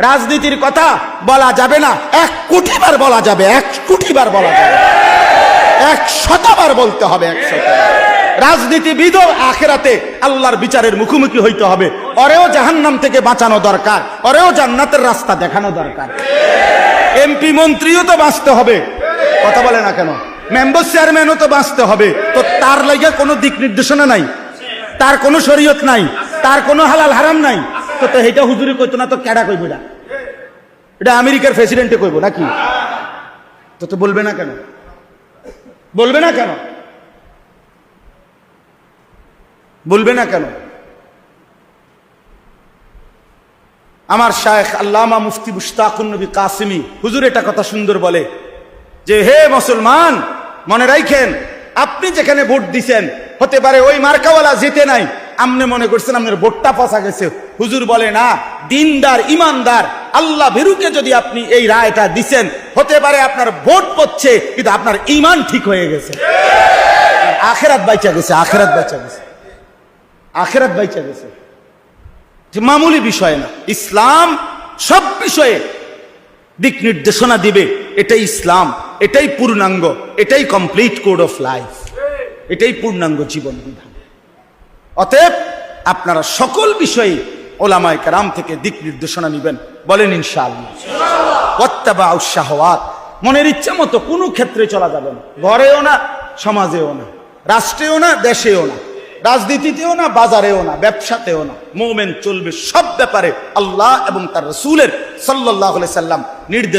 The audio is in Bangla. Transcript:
রাজনীতির কথা বলা যাবে না, 1 কোটি বার বলা যাবে, 1 কোটি বার বলা যাবে, 100 বার বলতে হবে, 100 রাজনীতিবিদও আখিরাতে আল্লাহর বিচারের মুখোমুখি হইতে হবে। ওরেও জাহান্নাম থেকে বাঁচানো দরকার, ওরেও জান্নাতের রাস্তা দেখানো দরকার। এমপি মন্ত্রীও তো বাঁচতে হবে, কথা বলে না কেন? মেম্বার চেয়ারম্যানও তো বাঁচতে হবে। তো তার লাগা কোনো দিক নির্দেশনা নাই, তার কোনো শরীয়ত নাই, তার কোনো হালাল হারাম নাই। তো এটা হুজুরি কইতো না, তো কেডা কইব? এটা আমেরিকার প্রেসিডেন্টে কইব নাকি? তো বলবে না কেন? বলবে না কেন? বলবে না কেন? আমার শায়েখ আল্লামা মুফতি মুশতাকুন নবী কাসিমি হুজুর এটা কথা সুন্দর বলে যে, হে মুসলমান, মনে রাখেন, আপনি যেখানে ভোট দিছেন হতে পারে ওই মার্কাওয়ালা জিতে নাই, আপনি মনে করছেন আপনার ভোটটা ফসা গেছে। হুজুর বলে না, দিনদার ইমানদার আল্লাহ ভীরুকে যদি আপনি এই রায়টা দিছেন, হতে পারে আপনার ভোট পড়ছে কিন্তু আপনার ইমান ঠিক হয়ে গেছে, আখিরাত বাইচা গেছে, আখিরাত বাইচা গেছে, আখিরাত বাইচা গেছে। মামুলি বিষয় না। ইসলাম সব বিষয়ে দিক নির্দেশনা দিবে। এটাই ইসলাম, এটাই পূর্ণাঙ্গ, এটাই কমপ্লিট কোড অফ লাইফ, এটাই পূর্ণাঙ্গ জীবন বিধান। অতএব আপনারা সকল বিষয়ে ওলামায়ে কেরাম থেকে দিক নির্দেশনা নেবেন, বলেন ইনশাআল্লাহ। ওয়াত্তাবাউ শাহওয়াত, মনের ইচ্ছা মতো কোনো ক্ষেত্রে চলা যাবে না, ঘরেও না, সমাজেও না, রাষ্ট্রেও না, দেশেও না, রাজনীতিতেও না, বাজারেও না, ব্যবসাতেও না। মুমিন চলবে সব ব্যাপারে আল্লাহ এবং তার রাসূলের সাল্লাল্লাহু আলাইহি সাল্লাম নির্দেশ